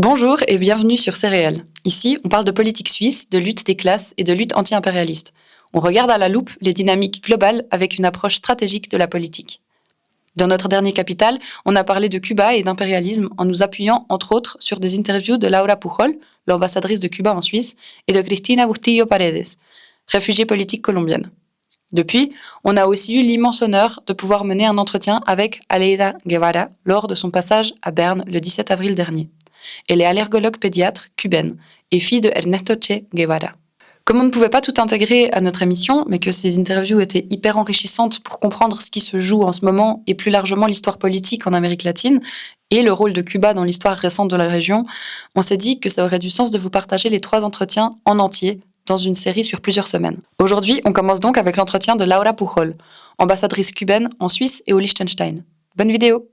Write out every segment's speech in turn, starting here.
Bonjour et bienvenue sur Céréales. Ici, on parle de politique suisse, de lutte des classes et de lutte anti-impérialiste. On regarde à la loupe les dynamiques globales avec une approche stratégique de la politique. Dans notre dernier capital, on a parlé de Cuba et d'impérialisme en nous appuyant, entre autres, sur des interviews de Laura Pujol, l'ambassadrice de Cuba en Suisse, et de Cristina Bustillo Paredes, réfugiée politique colombienne. Depuis, on a aussi eu l'immense honneur de pouvoir mener un entretien avec Aleida Guevara lors de son passage à Berne le 17 avril dernier. Elle est allergologue pédiatre cubaine et fille de Ernesto Che Guevara. Comme on ne pouvait pas tout intégrer à notre émission, mais que ces interviews étaient hyper enrichissantes pour comprendre ce qui se joue en ce moment et plus largement l'histoire politique en Amérique latine et le rôle de Cuba dans l'histoire récente de la région, on s'est dit que ça aurait du sens de vous partager les 3 entretiens en entier dans une série sur plusieurs semaines. Aujourd'hui, on commence donc avec l'entretien de Laura Pujol, ambassadrice cubaine en Suisse et au Liechtenstein. Bonne vidéo!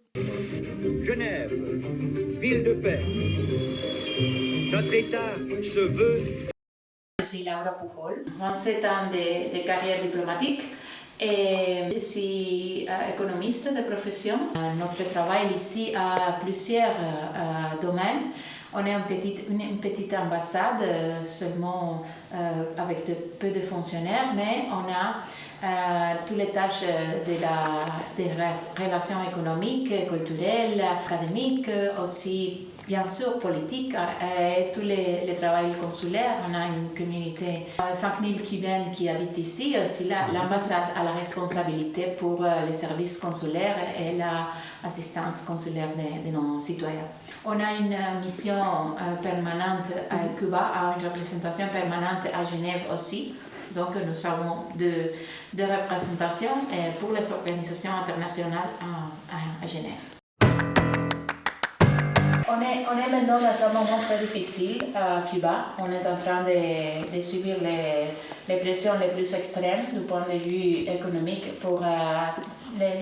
Genève, ville de paix. Notre État se veut. Je suis Laura Pujol, 27 ans de carrière diplomatique et je suis économiste de profession. Notre travail ici a plusieurs domaines. On est une petite ambassade, seulement avec peu de fonctionnaires, mais on a toutes les tâches des relations économiques, culturelles, académiques, aussi bien sûr politique et tout le travail consulaire. On a une communauté, 5000 Cubains qui habitent ici. Aussi l'ambassade a la responsabilité pour les services consulaires et l'assistance consulaire de nos citoyens. On a une mission permanente à Cuba, une représentation permanente à Genève aussi. Donc nous avons deux représentations pour les organisations internationales à Genève. On est maintenant dans un moment très difficile à Cuba. On est en train de subir les pressions les plus extrêmes du point de vue économique. Pour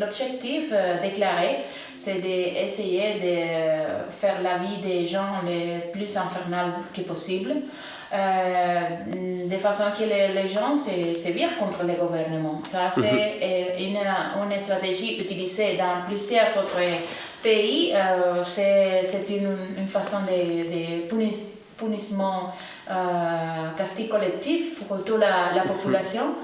l'objectif déclaré, c'est d'essayer de faire la vie des gens le plus infernale que possible. De façon que les gens se virent contre le gouvernement. Ça, c'est une stratégie utilisée dans plusieurs autres pays. C'est une façon de punissement castigue collectif pour toute la population.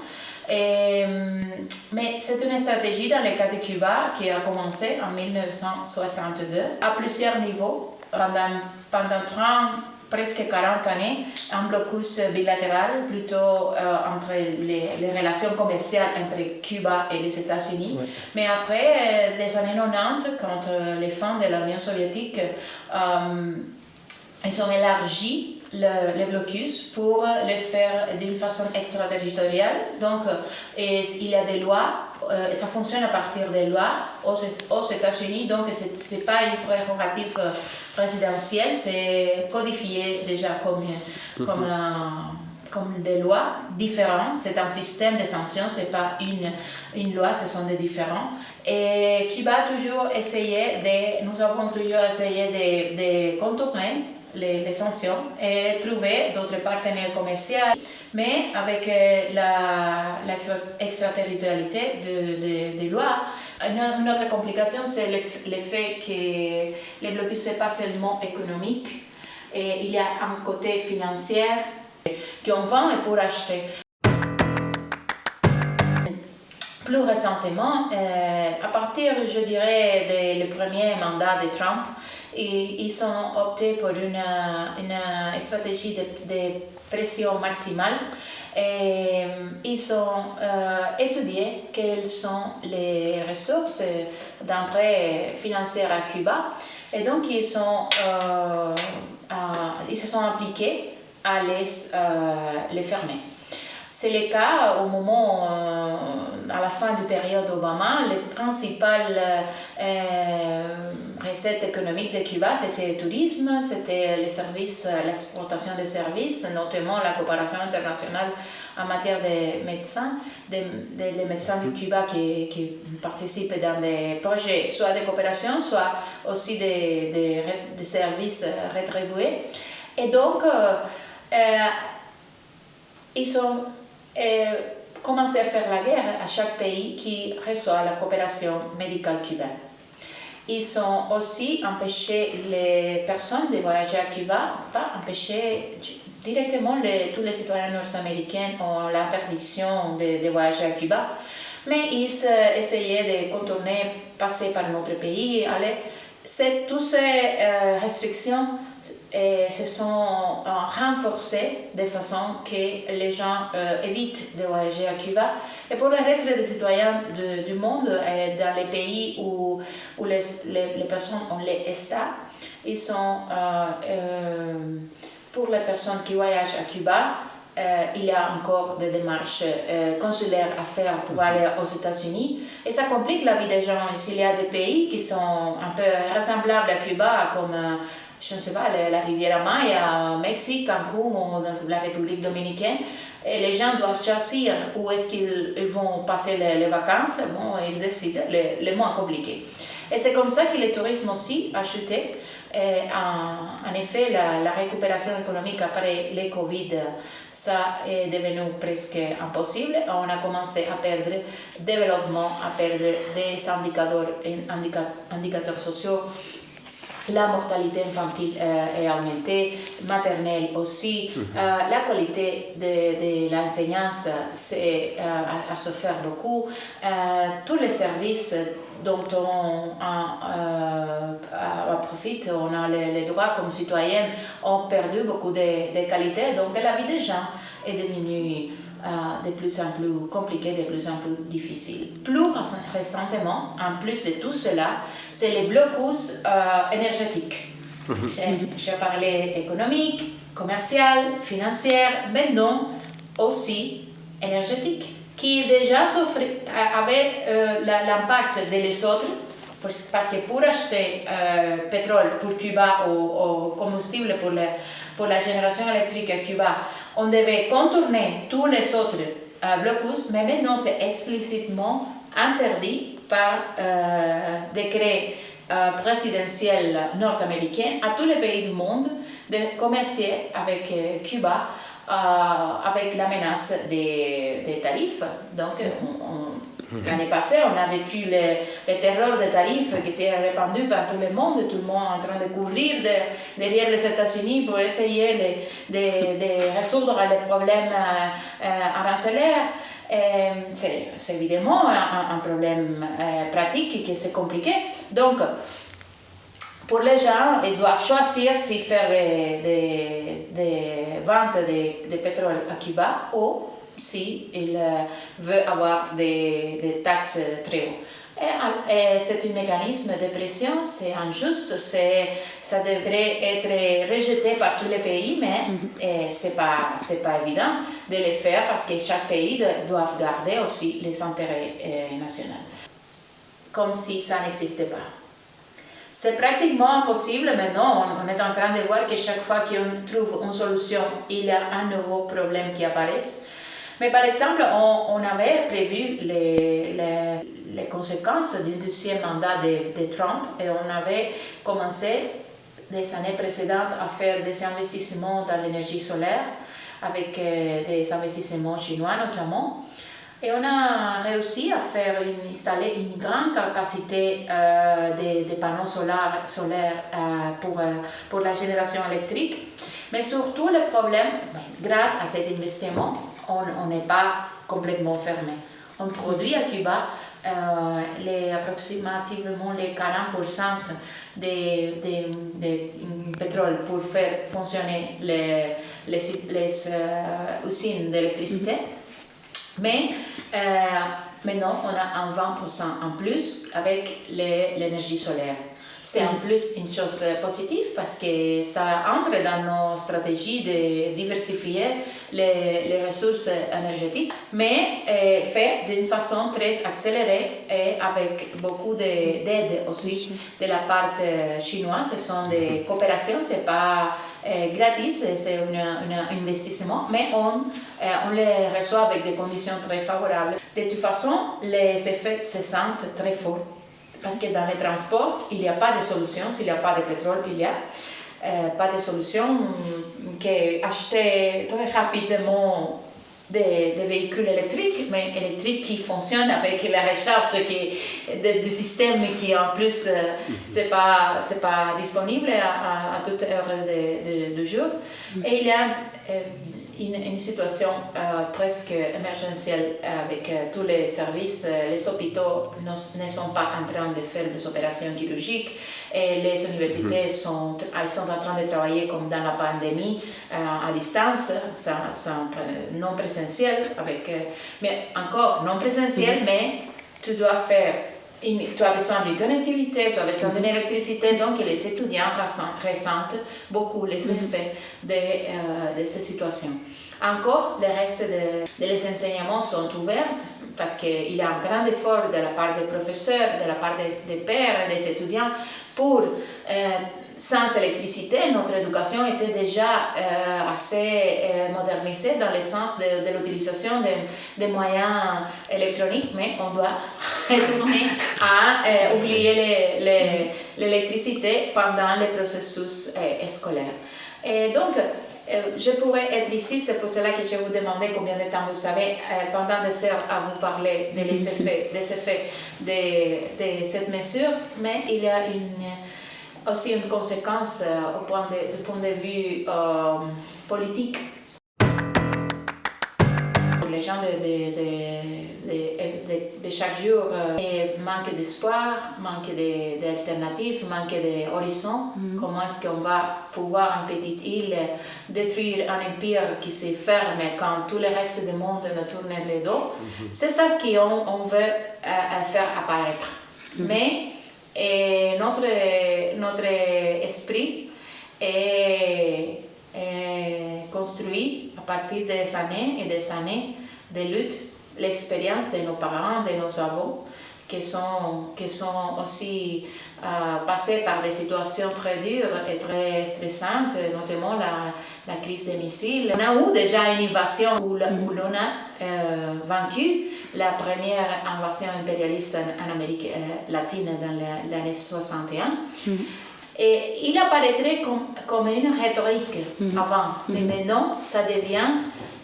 Mais c'est une stratégie dans le cas de Cuba qui a commencé en 1962 à plusieurs niveaux pendant 30 presque 40 années, un blocus bilatéral plutôt entre les relations commerciales entre Cuba et les États-Unis. Ouais. Mais après, les années 90, quand les fins de l'Union soviétique, ils ont élargi le blocus pour le faire d'une façon extraterritoriale. Donc, il y a des lois, et ça fonctionne à partir des lois aux États-Unis. Donc, ce n'est pas une prérogative présidentielle, c'est codifié déjà comme des lois différentes. C'est un système de sanctions, ce n'est pas une loi, ce sont des différents. Et Cuba a toujours essayé nous avons toujours essayé de contourner les sanctions et trouver d'autres partenaires commerciaux. Mais avec l'extraterritorialité des lois, une autre complication, c'est le fait que le blocus n'est pas seulement économique, et il y a un côté financier qu'on vend et pour acheter. Plus récemment, à partir, je dirais, du premier mandat de Trump, ils ont opté pour une stratégie de pression maximale et ils ont étudié quelles sont les ressources d'entrée financière à Cuba et donc ils se sont appliqués à les fermer. C'est le cas au moment, à la fin de la période Obama, les principales recettes économiques de Cuba, c'était le tourisme, c'était les services, l'exportation des services, notamment la coopération internationale en matière de médecins, les médecins de Cuba qui participent dans des projets, soit de coopération, soit aussi des services rétribués. Et donc, ils ont commencé à faire la guerre à chaque pays qui reçoit la coopération médicale cubaine. Ils ont aussi empêché les personnes de voyager à Cuba, pas empêché directement tous les citoyens nord-américains ont l'interdiction de voyager à Cuba, mais ils essayaient de contourner, passer par notre pays, aller. Toutes ces restrictions se sont renforcées de façon que les gens évitent de voyager à Cuba. Et pour le reste des citoyens du monde, dans les pays où les personnes ont les ESTA, ils sont, pour les personnes qui voyagent à Cuba, il y a encore des démarches consulaires à faire pour aller aux États-Unis. Et ça complique la vie des gens. S'il y a des pays qui sont un peu ressemblables à Cuba, comme je ne sais pas, la Riviera Maya, Mexique, Cancun ou la République dominicaine, et les gens doivent choisir où est-ce qu'ils vont passer les vacances. Bon, ils décident, le moins compliqué. Et c'est comme ça que le tourisme aussi a chuté. En effet, la récupération économique après le Covid, ça est devenu presque impossible. On a commencé à perdre le développement, à perdre des indicateurs sociaux. La mortalité infantile est augmentée, maternelle aussi. La qualité de l'enseignance a souffert beaucoup. Tous les services dont on profite, on a les droits comme citoyens, ont perdu beaucoup de qualité. Donc la vie des gens est devenue de plus en plus compliquée, de plus en plus difficile. Plus récemment, en plus de tout cela, c'est les blocus énergétiques. J'ai parlé économique, commercial, financier, maintenant aussi énergétique, qui déjà avait l'impact des autres, parce que pour acheter pétrole pour Cuba ou combustible pour la génération électrique à Cuba, on devait contourner tous les autres blocus, mais maintenant c'est explicitement interdit par décret présidentiel nord-américain à tous les pays du monde de commercer avec Cuba avec la menace des tarifs. Donc, l'année passée, on a vécu le terreur des tarifs qui s'est répandu par tout le monde en train de courir derrière les États-Unis pour essayer de résoudre les problèmes arancelaires. C'est évidemment un problème pratique qui c'est compliqué. Donc, pour les gens, ils doivent choisir si faire des ventes de pétrole à Cuba ou s'ils veulent avoir des taxes très hautes. Et c'est un mécanisme de pression, c'est injuste, ça devrait être rejeté par tous les pays, mais c'est pas évident de le faire parce que chaque pays doit garder aussi les intérêts nationaux, comme si ça n'existait pas. C'est pratiquement impossible maintenant, on est en train de voir que chaque fois qu'on trouve une solution, il y a un nouveau problème qui apparaît. Mais par exemple, on avait prévu les conséquences du deuxième mandat de Trump et on avait commencé les années précédentes à faire des investissements dans l'énergie solaire avec des investissements chinois notamment. Et on a réussi à installer une grande capacité de panneaux solaires pour la génération électrique. Mais surtout, le problème, grâce à cet investissement, on n'est pas complètement fermé. On produit à Cuba approximativement les 40% de pétrole pour faire fonctionner les usines d'électricité. Mais maintenant, on a un 20% en plus avec l'énergie solaire. C'est en plus une chose positive parce que ça entre dans nos stratégies de diversifier les ressources énergétiques, mais fait d'une façon très accélérée et avec beaucoup d'aide aussi de la part chinoise. Ce sont des coopérations, ce n'est pas gratis, c'est un investissement, mais on les reçoit avec des conditions très favorables. De toute façon, les effets se sentent très forts. Parce que dans les transports, il n'y a pas de solution. S'il n'y a pas de pétrole, il n'y a pas de solution qu'acheter très rapidement des véhicules électriques, mais électriques qui fonctionnent avec la recharge des systèmes qui en plus c'est pas disponible à toute heure du jour. Et il y a une situation presque émergentielle avec tous les services. Les hôpitaux ne sont pas en train de faire des opérations chirurgiques et les universités sont en train de travailler comme dans la pandémie à distance, non présentiel, mais encore non présentiel, mais tu dois faire. Tu as besoin de connectivité, tu as besoin d'une électricité, donc les étudiants ressentent beaucoup les effets de ces situations. Encore, le reste des enseignements sont ouverts parce qu'il y a un grand effort de la part des professeurs, de la part des pairs et des étudiants pour... sans électricité, notre éducation était déjà assez modernisée dans le sens de l'utilisation des moyens électroniques, mais on doit raisonner à oublier l'électricité pendant le processus scolaire. Et donc, je pourrais être ici, c'est pour cela que je vous demandais combien de temps vous avez pendant des heures à vous parler des effets de cette mesure, mais il y a aussi une conséquence du point de vue politique. Les gens de chaque jour manquent d'espoir, manquent d'alternatives, manquent d'horizons. Comment est-ce qu'on va pouvoir, en petite île, détruire un empire qui se ferme quand tout le reste du monde nous tourne le dos? C'est ça ce qu'on veut faire apparaître. Mais notre esprit est construit à partir des années et des années de lutte, l'expérience de nos parents, de nos avós, qui sont aussi passés par des situations très dures et très stressantes, notamment la crise des missiles. On a eu déjà une invasion où l'on a vaincu la première invasion impérialiste en Amérique latine dans les années 61. Et il apparaîtrait comme une rhétorique avant, mais maintenant ça devient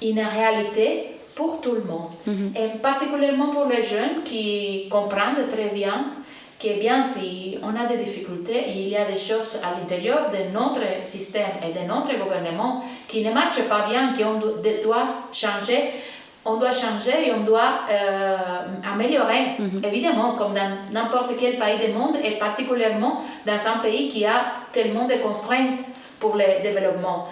une réalité pour tout le monde, et particulièrement pour les jeunes qui comprennent très bien que bien si on a des difficultés, il y a des choses à l'intérieur de notre système et de notre gouvernement qui ne marchent pas bien, qu'on doit changer. On doit changer et on doit améliorer, évidemment, comme dans n'importe quel pays du monde, et particulièrement dans un pays qui a tellement de contraintes pour le développement.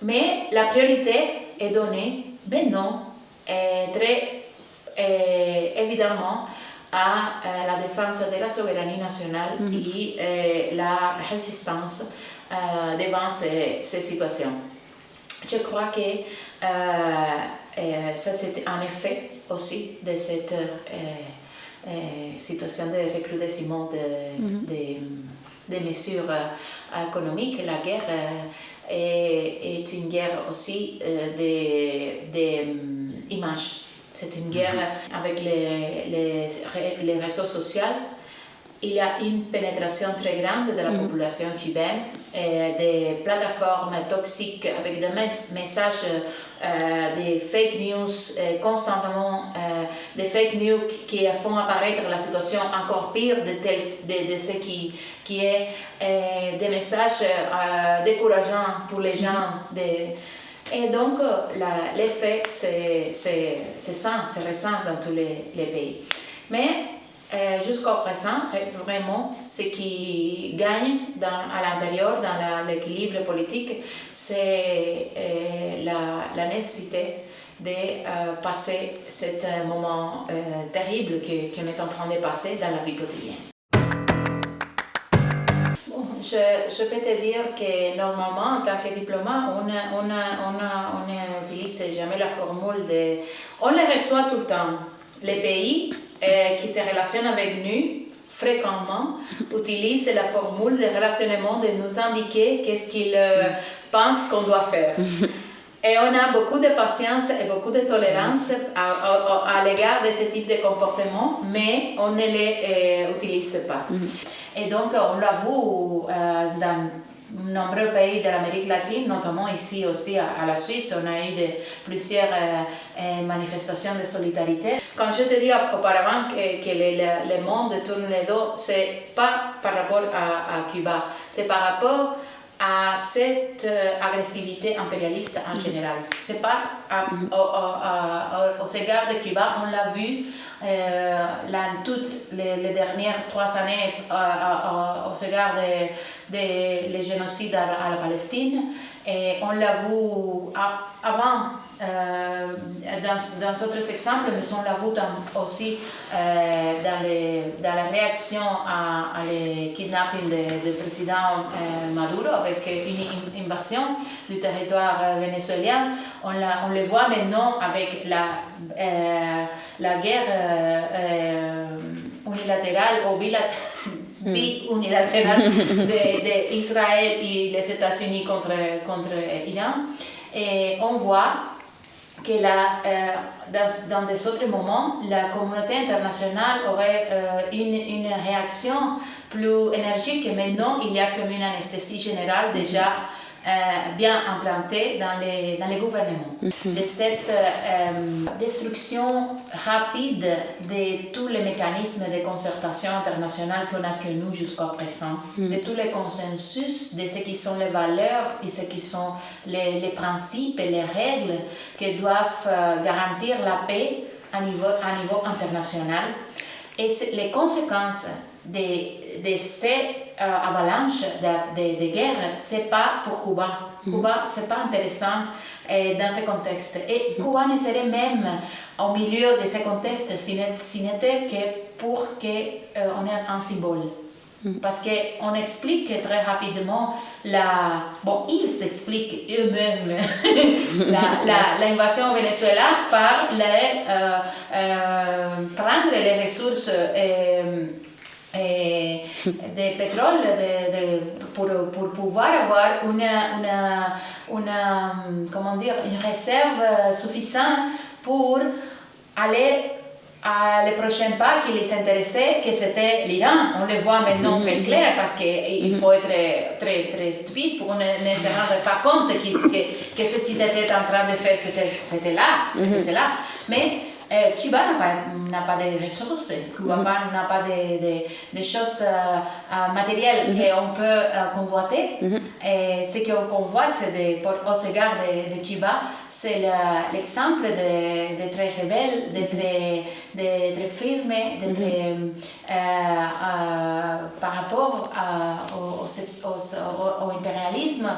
Mais la priorité est donnée, non, très évidemment, à la défense de la souveraineté nationale et la résistance devant ces situations. Je crois que ça c'est un effet aussi de cette situation de recrudescement des mesures économiques. La guerre est une guerre aussi d'image. C'est une guerre avec les réseaux sociaux. Il y a une pénétration très grande de la population cubaine, des plateformes toxiques avec des messages, des fake news, constamment des fake news qui font apparaître la situation encore pire de ce qui est des messages décourageants pour les gens. Et donc, l'effet, c'est ça, c'est récent dans tous les pays. Mais jusqu'au présent, vraiment, ce qui gagne à l'intérieur, dans l'équilibre politique, c'est la nécessité de passer ce moment terrible qu'on est en train de passer dans la vie quotidienne. Je peux te dire que normalement, en tant que diplomate, on n'utilise jamais la formule de... On les reçoit tout le temps. Les pays qui se relationnent avec nous fréquemment utilisent la formule de relationnement de nous indiquer qu'est-ce qu'ils pensent qu'on doit faire. Et on a beaucoup de patience et beaucoup de tolérance à l'égard de ce type de comportement, mais on ne les utilise pas. Et donc, on l'avoue nombreux pays de l'Amérique latine, notamment ici aussi à la Suisse, on a eu plusieurs manifestations de solidarité. Quand je te dis auparavant que le monde tourne le dos, c'est pas par rapport à Cuba, c'est par rapport à cette agressivité impérialiste en général. C'est pas aux égards de Cuba, on l'a vu toutes les dernières 3 années aux égards des génocides à la Palestine, et on l'a vu avant dans d'autres exemples, mais on l'a vu aussi dans la réaction à le kidnapping du président Maduro avec une invasion du territoire vénézuélien. On le voit maintenant avec la guerre unilatérale ou bi-unilatérale d'Israël et les États-Unis contre l'Iran. Et on voit que dans des autres moments, la communauté internationale aurait une réaction plus énergique, et maintenant il y a comme une anesthésie générale déjà bien implantée dans les gouvernements. De cette destruction rapide de tous les mécanismes de concertation internationale qu'on a connus jusqu'à présent, de tous les consensus, de ce qui sont les valeurs et ce qui sont les principes et les règles qui doivent garantir la paix à niveau international. Et les conséquences de ces avalanches de guerre, c'est pas pour Cuba. Cuba, c'est pas intéressant dans ce contexte. Et Cuba ne serait même au milieu de ce contexte si n'était que pour qu'on ait un symbole. Parce qu'on explique très rapidement ils s'expliquent eux-mêmes l'invasion au Venezuela par prendre les ressources de pétrole pour pouvoir avoir une réserve suffisante pour aller à le prochain pas qui les intéressait, que c'était l'Iran. On le voit maintenant très clair parce qu'il faut être très, très stupide pour ne se rendre pas compte que ce qu'il était en train de faire, c'était là. C'est là. Mais Cuba n'a pas de ressources, Cuba n'a pas de choses matérielles qu'on peut convoiter. Et ce qu'on convoite aux égards de Cuba, c'est l'exemple d'être rebelle, d'être ferme, par rapport au impérialisme,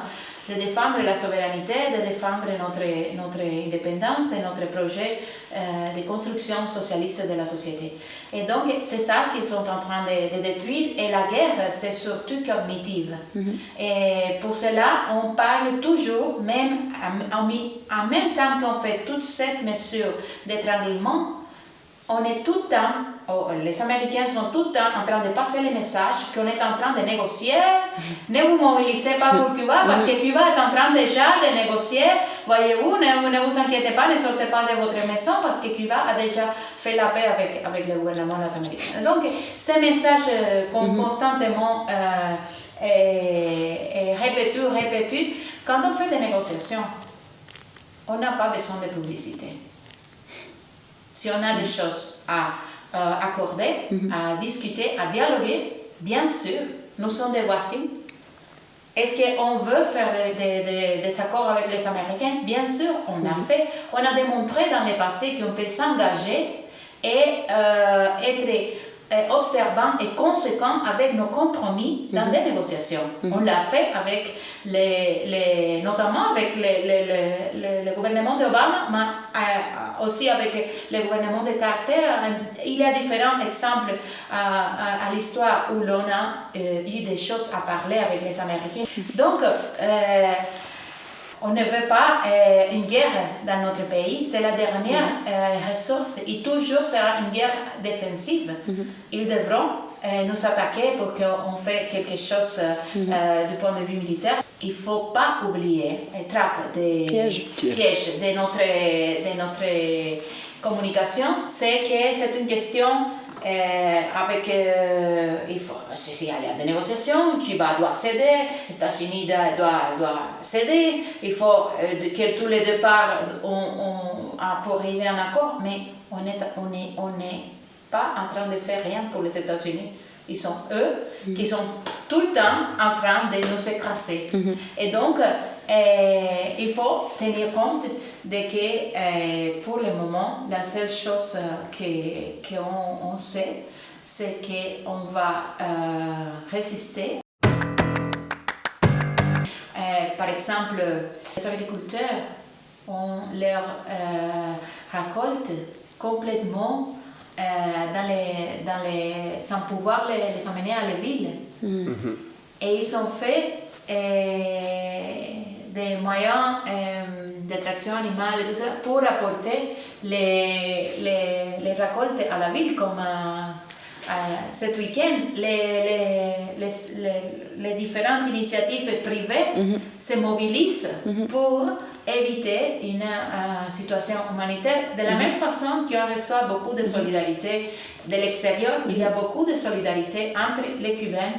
de défendre la souveraineté, de défendre notre indépendance et notre projet de construction socialiste de la société. Et donc, c'est ça ce qu'ils sont en train de détruire. Et la guerre, c'est surtout cognitive. Et pour cela, on parle toujours, même en même temps qu'on fait toute cette mesure d'étranglement, on est tout le temps, les Américains sont tout le temps en train de passer les messages qu'on est en train de négocier. Ne vous mobilisez pas pour Cuba parce que Cuba est en train déjà de négocier. Voyez-vous, ne vous inquiétez pas, ne sortez pas de votre maison parce que Cuba a déjà fait la paix avec le gouvernement nord-américain. Donc, ces messages constamment répétés, quand on fait des négociations, on n'a pas besoin de publicité. Si on a des choses à accorder, à discuter, à dialoguer, bien sûr, nous sommes des voisins. Est-ce qu'on veut faire des accords avec les Américains? Bien sûr, on a fait. On a démontré dans le passé qu'on peut s'engager et être observant et conséquent avec nos compromis dans des négociations. On l'a fait avec notamment avec le gouvernement d'Obama, mais aussi avec le gouvernement de Carter. Il y a différents exemples à l'histoire où l'on a eu des choses à parler avec les Américains. Donc, on ne veut pas une guerre dans notre pays. C'est la dernière ressource et toujours sera une guerre défensive. Ils devront nous attaquer pour qu'on fasse quelque chose du point de vue militaire. Il ne faut pas oublier les trappes des pièges de notre communication. C'est que c'est une question il faut, s'il y a des négociations, Cuba doit céder, les États-Unis doivent céder, il faut que tous les deux parts pour arriver à un accord, mais on n'est pas en train de faire rien pour les États-Unis. Ils sont eux qui sont tout le temps en train de nous écraser. Et donc, il faut tenir compte de que pour le moment, la seule chose qu'on sait, c'est qu'on va résister. Par exemple, les agriculteurs ont leur récolte complètement sans pouvoir les emmener à la ville. Et ils ont fait des moyens d'attraction animale et tout ça pour apporter les récoltes à la ville, comme cet week-end, les différentes initiatives privées se mobilisent pour éviter une situation humanitaire. De la même façon qu'on reçoit beaucoup de solidarité de l'extérieur, il y a beaucoup de solidarité entre les Cubains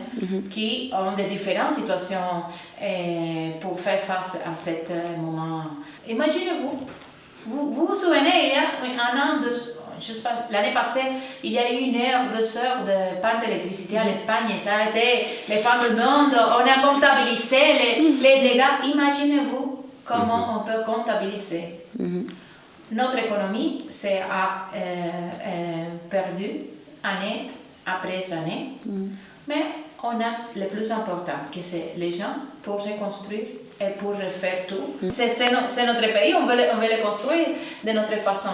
qui ont de différentes situations pour faire face à ce moment. Imaginez-vous, vous vous souvenez, il y a un an, je sais pas, l'année passée, il y a eu 1 heure, 2 heures de panne d'électricité en Espagne, et ça a été les femmes du monde, on a comptabilisé les dégâts. Imaginez-vous comment on peut comptabiliser. Notre économie a perdu année après année, mais on a le plus important, que c'est les gens pour reconstruire et pour refaire tout. C'est notre pays, on veut le construire de notre façon.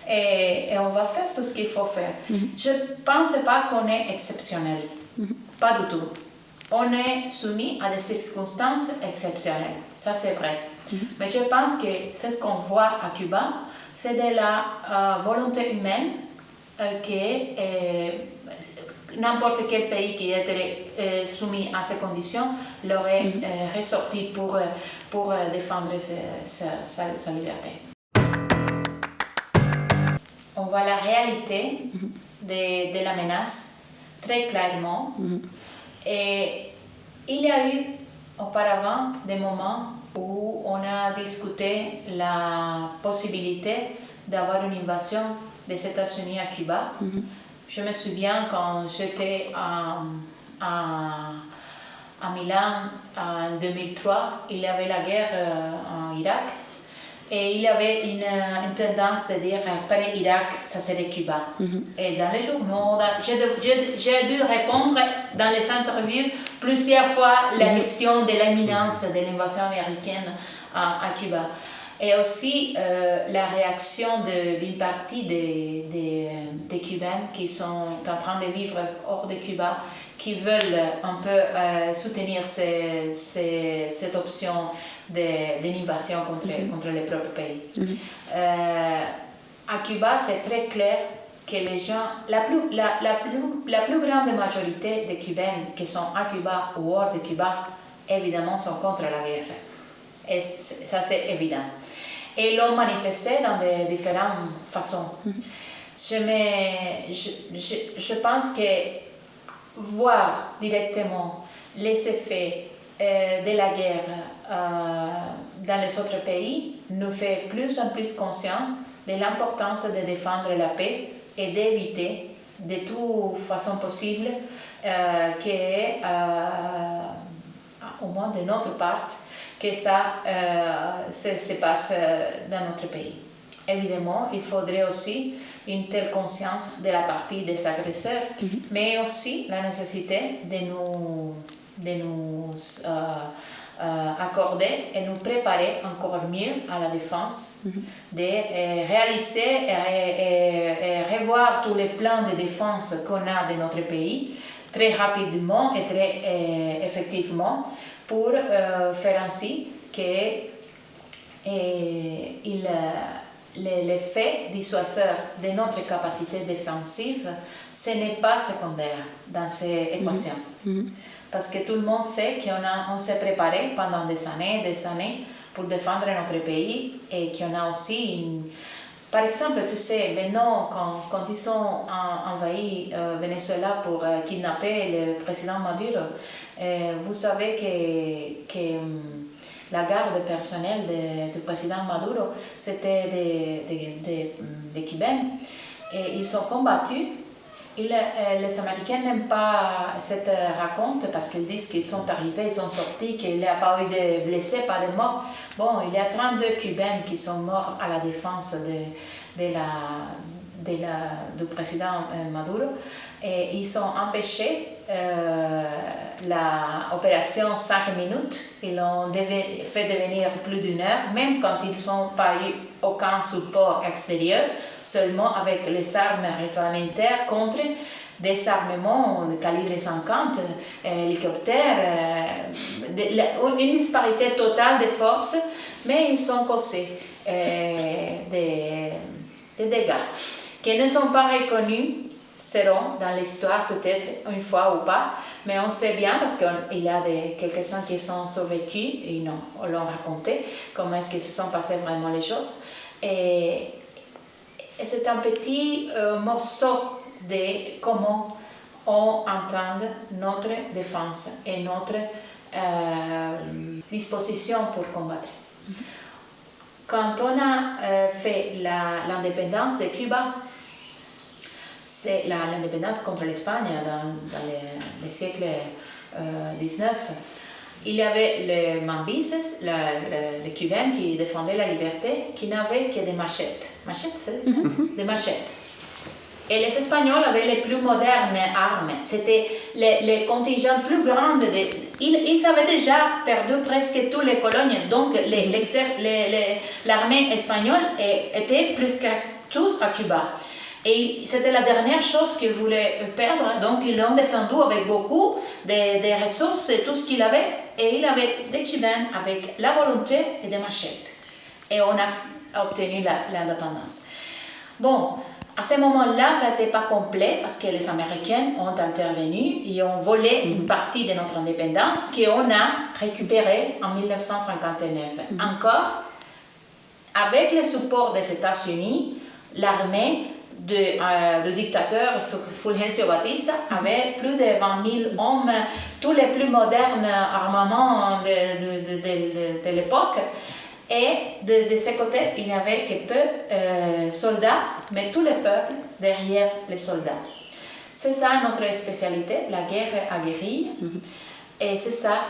Et on va faire tout ce qu'il faut faire. Je ne pense pas qu'on est exceptionnel. Pas du tout. On est soumis à des circonstances exceptionnelles. Ça, c'est vrai. Mais je pense que c'est ce qu'on voit à Cuba, c'est de la volonté humaine que n'importe quel pays qui était soumis à ces conditions l'aurait ressorti pour défendre sa liberté. On voit la réalité de la menace très clairement. Et il y a eu auparavant des moments où on a discuté la possibilité d'avoir une invasion des États-Unis à Cuba. Je me souviens quand j'étais à Milan en 2003, il y avait la guerre en Irak. Et il y avait une tendance de dire après Irak, ça serait Cuba. Et dans les journaux, j'ai dû répondre dans les interviews plusieurs fois la question de l'imminence de l'invasion américaine à Cuba. Et aussi la réaction d'une partie des Cubains qui sont en train de vivre hors de Cuba, qui veulent un peu soutenir cette option d'une invasion contre le propre pays. À Cuba, c'est très clair que les gens, la plus grande majorité des Cubains qui sont à Cuba ou hors de Cuba, évidemment, sont contre la guerre. Et ça, c'est évident. Et ils l'ont manifesté dans de différentes façons. Je pense que voir directement les effets de la guerre dans les autres pays nous fait plus en plus conscience de l'importance de défendre la paix et d'éviter de toute façon possible au moins de notre part, que ça se passe dans notre pays. Évidemment, il faudrait aussi une telle conscience de la partie des agresseurs, mais aussi la nécessité de nous accorder et nous préparer encore mieux à la défense, de réaliser et revoir tous les plans de défense qu'on a de notre pays très rapidement et très effectivement pour faire ainsi que l'effet dissuaseur de notre capacité défensive, ce n'est pas secondaire dans ces équations. Parce que tout le monde sait qu'on s'est préparé pendant des années pour défendre notre pays et qu'on a aussi Par exemple, tu sais, maintenant, quand ils ont envahi Venezuela pour kidnapper le président Maduro, vous savez que la garde personnelle du président Maduro, c'était des Cubains. Et ils sont combattus. Les Américains n'aiment pas cette raconte parce qu'ils disent qu'ils sont arrivés, ils sont sortis, qu'il n'y a pas eu de blessés, pas de morts. Bon, il y a 32 Cubains qui sont morts à la défense du président Maduro. Et ils ont empêché l'opération 5 minutes. Ils l'ont fait devenir plus d'1 heure, même quand ils n'ont pas eu aucun support extérieur, seulement avec les armes réglementaires contre des armements de calibre 50, hélicoptères, une disparité totale de forces, mais ils ont causé des dégâts qui ne sont pas reconnus, seront dans l'histoire peut-être une fois ou pas, mais on sait bien parce qu'il y a quelques-uns qui sont survécus et l'ont raconté, comment est-ce que se sont passées vraiment les choses. Et c'est un petit morceau de comment on entend notre défense et notre disposition pour combattre. Quand on a fait l'indépendance de Cuba, c'est l'indépendance contre l'Espagne dans le siècle XIX, il y avait les Mambises, les Cubains qui défendaient la liberté, qui n'avaient que des machettes. Machettes, c'est ça? Des machettes. Et les Espagnols avaient les plus modernes armes. C'était les contingents plus grands. Ils avaient déjà perdu presque toutes les colonies. Donc l'armée espagnole était plus que tous à Cuba. Et c'était la dernière chose qu'ils voulaient perdre. Donc ils l'ont défendu avec beaucoup de ressources et tout ce qu'il avait. Et il avait des Cubains avec la volonté et des machettes. Et on a obtenu l'indépendance. Bon. À ce moment-là, ça n'était pas complet parce que les Américains ont intervenu et ont volé une partie de notre indépendance qu'on a récupérée en 1959. Encore, avec le support des États-Unis, l'armée du dictateur Fulgencio Batista avait plus de 20 000 hommes, tous les plus modernes armements de l'époque. Et de ce côté, il n'y avait que peu de soldats, mais tout le peuple derrière les soldats. C'est ça notre spécialité, la guerre à guérille. Et c'est ça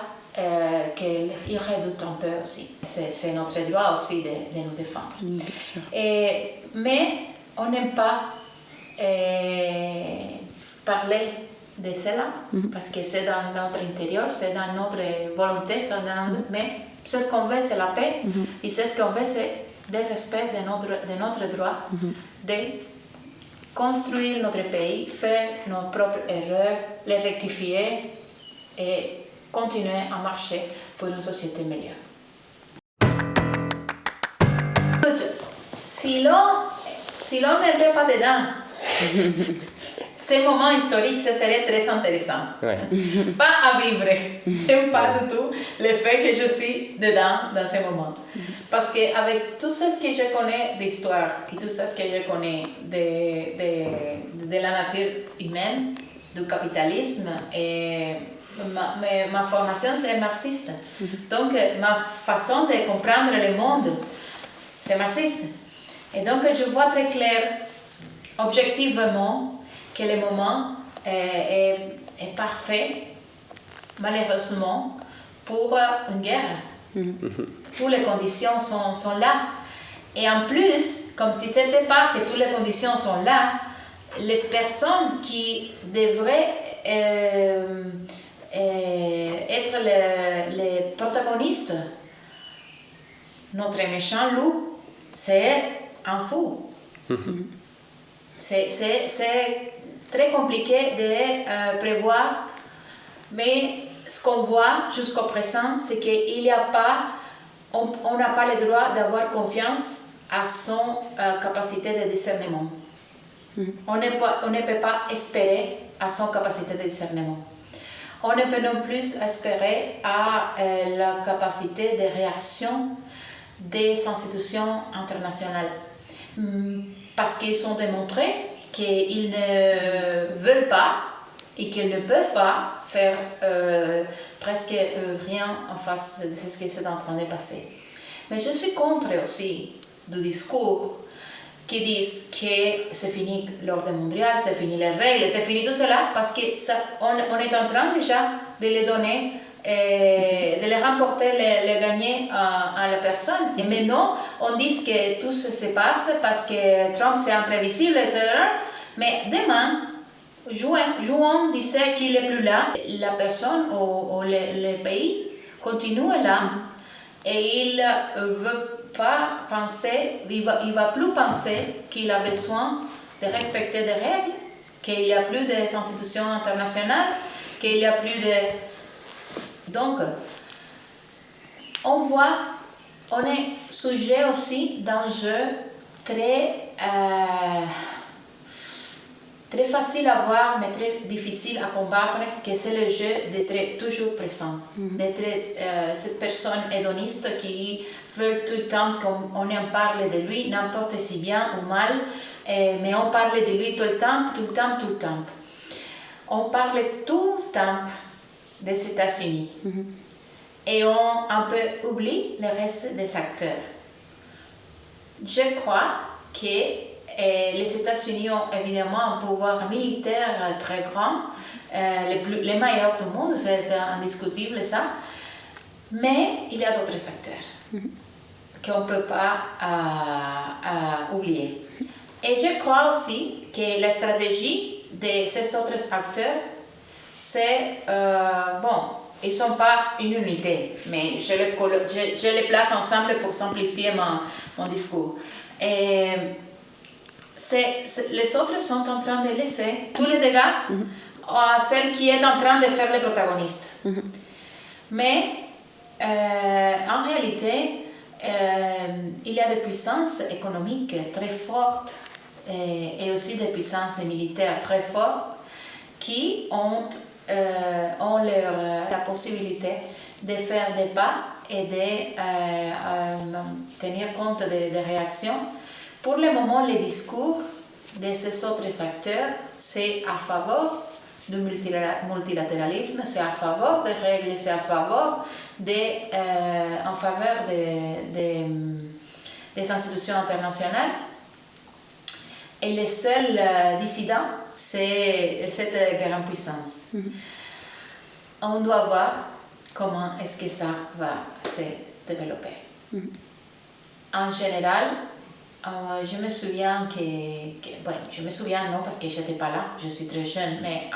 qu'ils redoutent un peu aussi. C'est notre droit aussi de nous défendre. Bien sûr. Mais on n'aime pas parler de cela, parce que c'est dans notre intérieur, c'est dans notre volonté, mais c'est ce qu'on veut, c'est la paix, et c'est ce qu'on veut, c'est le respect de notre droit, de construire notre pays, faire nos propres erreurs, les rectifier et continuer à marcher pour une société meilleure. Si l'on n'était pas dedans, ces moments historiques, ce serait très intéressant. Ouais. Pas à vivre. J'aime pas du tout le fait que je suis dedans dans ces moments. Parce qu'avec tout ce que je connais d'histoire et tout ce que je connais de la nature humaine, du capitalisme, et ma formation c'est marxiste. Donc ma façon de comprendre le monde, c'est marxiste. Et donc je vois très clair, objectivement, que le moment est parfait, malheureusement, pour une guerre. Toutes les conditions sont là. Et en plus, comme si ce n'était pas que toutes les conditions sont là, les personnes qui devraient être les protagonistes, notre méchant loup, c'est un fou. C'est très compliqué de prévoir, mais ce qu'on voit jusqu'au présent, c'est qu'il n'y a pas, on n'a pas le droit d'avoir confiance à son capacité de discernement. On ne peut pas espérer à son capacité de discernement. On ne peut non plus espérer à la capacité de réaction des institutions internationales. parce qu'ils ont démontré qu'ils ne veulent pas et qu'ils ne peuvent pas faire presque rien en face de ce qui est en train de passer. Mais je suis contre aussi du discours qui disent que c'est fini l'ordre mondial, c'est fini les règles, c'est fini tout cela, parce qu'on est en train déjà de les donner, de les remporter, les gagner à la personne. Et maintenant, on dit que tout se passe parce que Trump c'est imprévisible, etc. Mais demain, Juan disait qu'il n'est plus là. La personne ou le pays continue là et il ne veut pas penser, il va plus penser qu'il a besoin de respecter des règles, qu'il n'y a plus des institutions internationales, qu'il n'y a plus de... Donc, on voit, on est sujet aussi d'enjeux très facile à voir, mais très difficile à combattre, que c'est le jeu d'être toujours présent, d'être cette personne hédoniste qui veut tout le temps qu'on en parle de lui, n'importe si bien ou mal, mais on parle de lui tout le temps, tout le temps, tout le temps. On parle tout le temps des États-Unis et on un peu oublie le reste des acteurs. Je crois que les États-Unis ont évidemment un pouvoir militaire très grand, les meilleurs du monde, c'est indiscutible ça, mais il y a d'autres acteurs qu'on ne peut pas oublier. Et je crois aussi que la stratégie de ces autres acteurs, c'est, ils ne sont pas une unité, mais je les place ensemble pour simplifier mon discours. Et les autres sont en train de laisser tous les dégâts à celle qui est en train de faire le protagoniste. Mais en réalité, il y a des puissances économiques très fortes et aussi des puissances militaires très fortes qui ont la possibilité de faire des pas et de tenir compte des réactions. Pour le moment, le discours de ces autres acteurs, c'est à faveur du multilatéralisme, c'est à faveur des règles, c'est en faveur des institutions internationales. Et le seul dissident, c'est cette grande puissance. On doit voir comment est-ce que ça va se développer. En général, je me souviens je me souviens non parce que je n'étais pas là, je suis très jeune, mais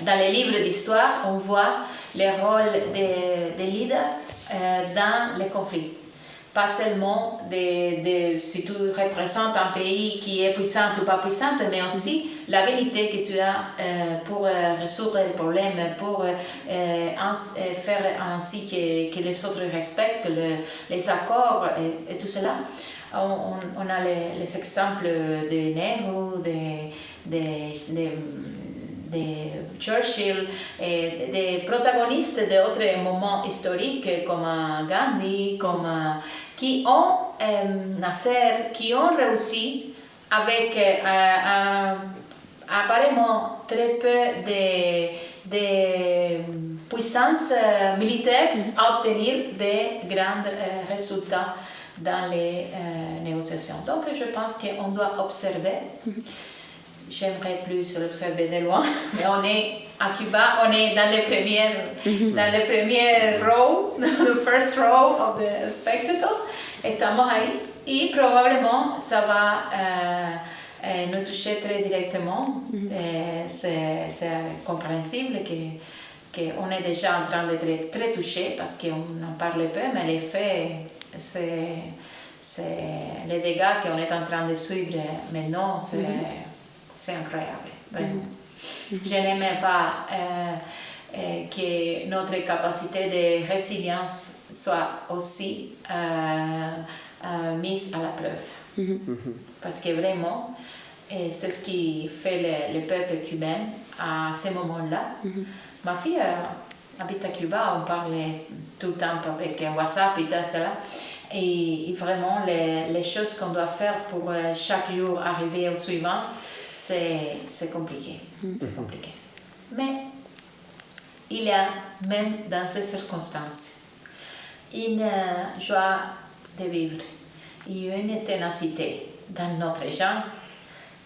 dans les livres d'histoire, on voit le rôle des leaders dans les conflits. Pas seulement si tu représentes un pays qui est puissant ou pas puissant, mais aussi l'habilité que tu as pour résoudre les problèmes, pour faire ainsi que les autres respectent les accords et tout cela. On a les exemples de Nehru, de Churchill et des protagonistes d'autres moments historiques comme Gandhi, qui ont Nasser, qui ont réussi avec apparemment très peu de puissance militaire à obtenir de grands résultats dans les négociations. Donc je pense qu'on doit observer. J'aimerais plus l'observer de loin, mais on est à Cuba, on est dans les premières row, le first row of the spectacle, estamos ahí, et probablement ça va nous toucher très directement. C'est compréhensible qu'on est déjà en train d'être très touché parce qu'on en parle peu, mais les faits, c'est les dégâts qu'on est en train de suivre maintenant, c'est incroyable, vraiment. Je n'aimais pas que notre capacité de résilience soit aussi mise à la preuve. Parce que vraiment, c'est ce qui fait le peuple cubain à ce moment-là. Ma fille habite à Cuba, on parle tout le temps avec un WhatsApp et tout cela. Et vraiment, les choses qu'on doit faire pour chaque jour arriver au suivant, c'est compliqué. C'est compliqué. Mais il y a, même dans ces circonstances, une joie de vivre et une ténacité dans notre gens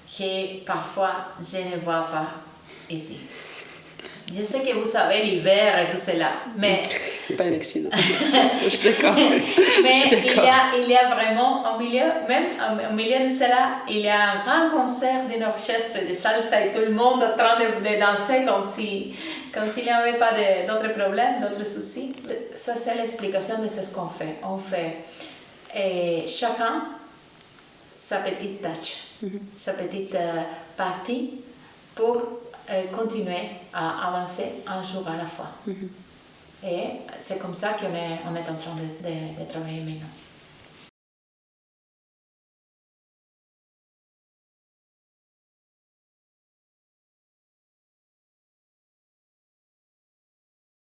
que parfois je ne vois pas ici. Je sais que vous savez l'hiver et tout cela, mais... C'est pas une excuse. Je suis d'accord. Mais il y a vraiment, au milieu de cela, il y a un grand concert d'un orchestre de salsa et tout le monde en train de danser comme s'il n'y avait pas d'autres problèmes, d'autres soucis. Ça, c'est l'explication de ce qu'on fait. On fait chacun sa petite tâche, sa petite partie pour continuer à avancer un jour à la fois. Et c'est comme ça qu'on est en train de travailler maintenant.